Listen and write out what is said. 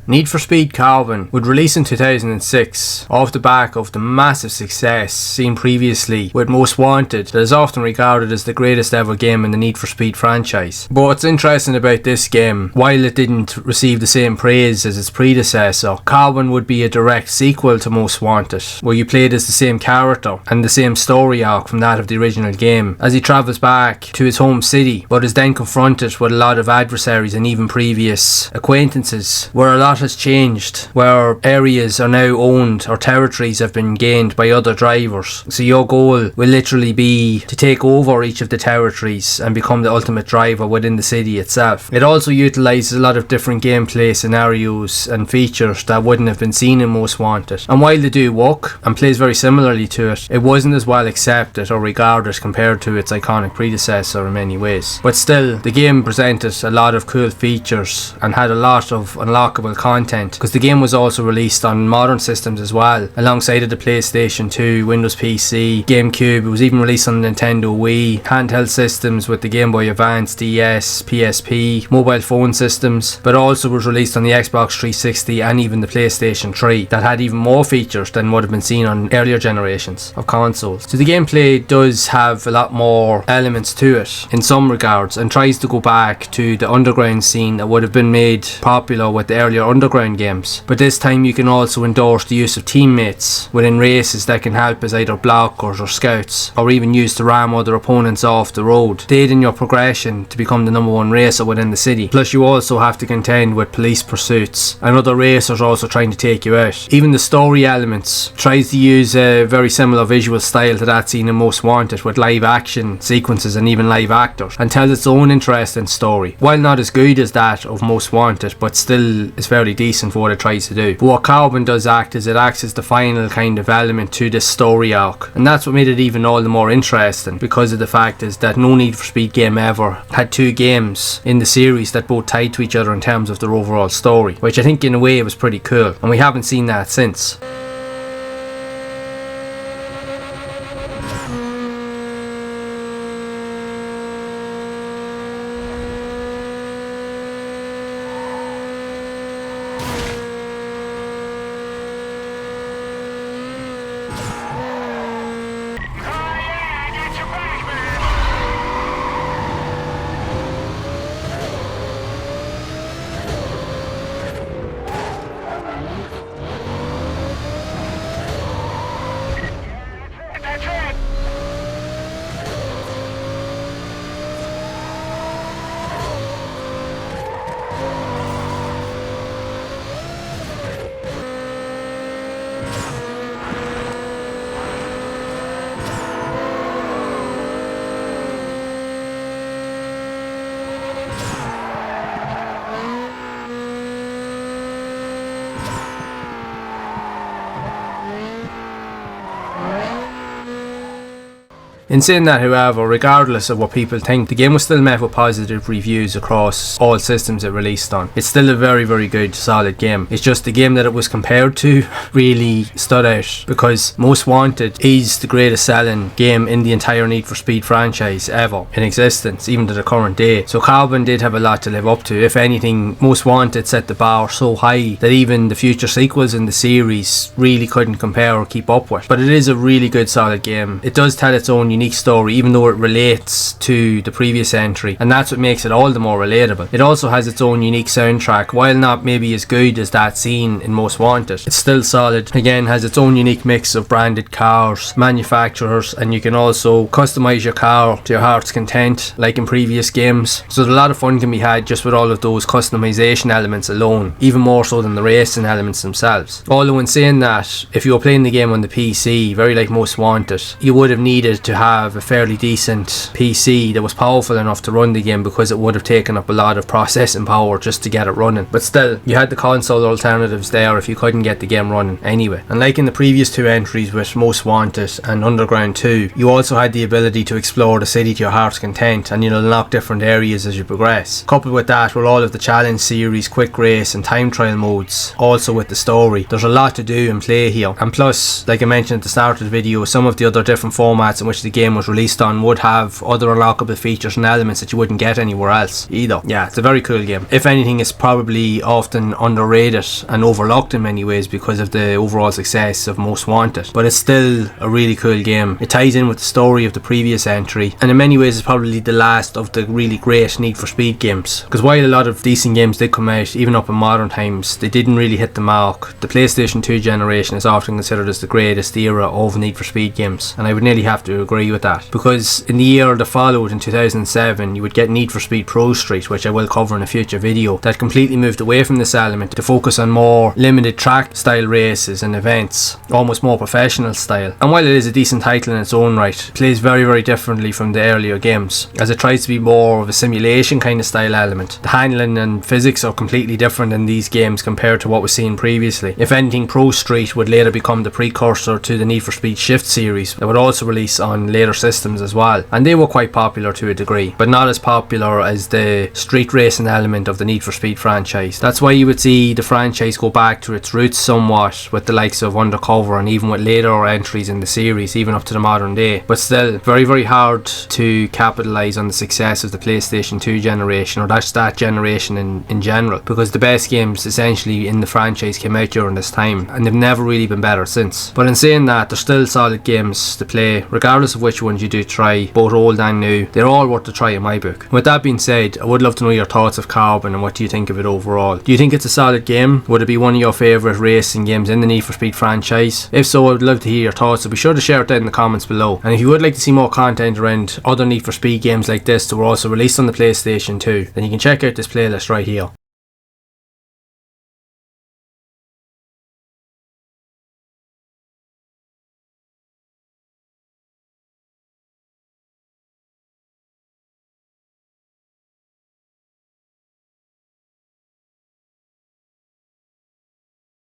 Need for Speed Carbon would release in 2006 off the back of the massive success seen previously with Most Wanted that is often regarded as the greatest ever game in the Need for Speed franchise. But what's interesting about this game, while it didn't receive the same praise as its predecessor, Carbon would be a direct sequel to Most Wanted, where you played as the same character and the same story arc from that of the original game, as he travels back to his home city but is then confronted with a lot of adversaries and even previous acquaintances, where a lot has changed, where areas are now owned or territories have been gained by other drivers. So your goal will literally be to take over each of the territories and become the ultimate driver within the city itself. It also utilises a lot of different gameplay scenarios and features that wouldn't have been seen in Most Wanted. And while they do work and plays very similarly to it, it wasn't as well accepted or regarded compared to its iconic predecessor in many ways. But still, the game presented a lot of cool features and had a lot of unlockable content, because the game was also released on modern systems as well, alongside of the PlayStation 2, Windows PC, GameCube. It was even released on the Nintendo Wii, handheld systems with the Game Boy Advance, DS, PSP, mobile phone systems, but also was released on the Xbox 360 and even the PlayStation 3 that had even more features than would have been seen on earlier generations of consoles. So the gameplay does have a lot more elements to it in some regards, and tries to go back to the underground scene that would have been made popular with the earlier underground games. But this time you can also endorse the use of teammates within races that can help as either blockers or scouts, or even used to ram other opponents off the road, to aid in your progression to become the number one racer within the city. Plus you also have to contend with police pursuits and other racers also trying to take you out. Even the story elements tries to use a very similar visual style to that seen in Most Wanted, with live action sequences and even live actors, and tells its own interesting story. While not as good as that of Most Wanted, but still is fairly decent for what it tries to do. But what Carbon does act is it acts as the final kind of element to this story arc, and that's what made it even all the more interesting, because of the fact is that no Need for Speed game ever had two games in the series that both tied to each other in terms of their overall story, which I think in a way was pretty cool, and we haven't seen that since. In saying that, however, regardless of what people think, the game was still met with positive reviews across all systems it released on. It's still a very, very good, solid game. It's just the game that it was compared to really stood out, because Most Wanted is the greatest selling game in the entire Need for Speed franchise ever in existence, even to the current day. So Carbon did have a lot to live up to. If anything, Most Wanted set the bar so high that even the future sequels in the series really couldn't compare or keep up with. But it is a really good, solid game. It does tell its own unique story, even though it relates to the previous entry, and that's what makes it all the more relatable. It also has its own unique soundtrack. While not maybe as good as that seen in Most Wanted, it's still solid. Again, has its own unique mix of branded cars, manufacturers, and you can also customize your car to your heart's content like in previous games. So a lot of fun can be had just with all of those customization elements alone, even more so than the racing elements themselves. Although in saying that, if you were playing the game on the PC, very like Most Wanted, you would have needed to have a fairly decent PC that was powerful enough to run the game, because it would have taken up a lot of processing power just to get it running. But still, you had the console alternatives there if you couldn't get the game running anyway. And like in the previous two entries with Most Wanted and Underground 2, you also had the ability to explore the city to your heart's content, and you'll unlock different areas as you progress. Coupled with that were all of the challenge series, quick race and time trial modes, also with the story. There's a lot to do and play here, and plus, like I mentioned at the start of the video, some of the other different formats in which the game was released on would have other unlockable features and elements that you wouldn't get anywhere else either. Yeah, it's a very cool game. If anything, it's probably often underrated and overlooked in many ways because of the overall success of Most Wanted, but it's still a really cool game. It ties in with the story of the previous entry, and in many ways it's probably the last of the really great Need for Speed games, because while a lot of decent games did come out even up in modern times, they didn't really hit the mark. The PlayStation 2 generation is often considered as the greatest era of Need for Speed games, and I would nearly have to agree with that, because in the year that followed in 2007 you would get Need for Speed Pro Street, which I will cover in a future video, that completely moved away from this element to focus on more limited track style races and events, almost more professional style. And while it is a decent title in its own right, it plays very, very differently from the earlier games, as it tries to be more of a simulation kind of style element. The handling and physics are completely different in these games compared to what was seen previously. If anything, Pro Street would later become the precursor to the Need for Speed Shift series that would also release on later systems as well, and they were quite popular to a degree, but not as popular as the street racing element of the Need for Speed franchise. That's why you would see the franchise go back to its roots somewhat with the likes of Undercover and even with later entries in the series, even up to the modern day. But still, very, very hard to capitalise on the success of the PlayStation 2 generation, or that's that generation in general, because the best games essentially in the franchise came out during this time, and they've never really been better since. But in saying that, they're still solid games to play, regardless of which ones you do try, both old and new. They're all worth a try in my book. With that being said, I would love to know your thoughts of Carbon and what do you think of it overall. Do you think it's a solid game? Would it be one of your favourite racing games in the Need for Speed franchise? If so, I would love to hear your thoughts, so be sure to share it down in the comments below. And if you would like to see more content around other Need for Speed games like this that were also released on the PlayStation 2, then you can check out this playlist right here.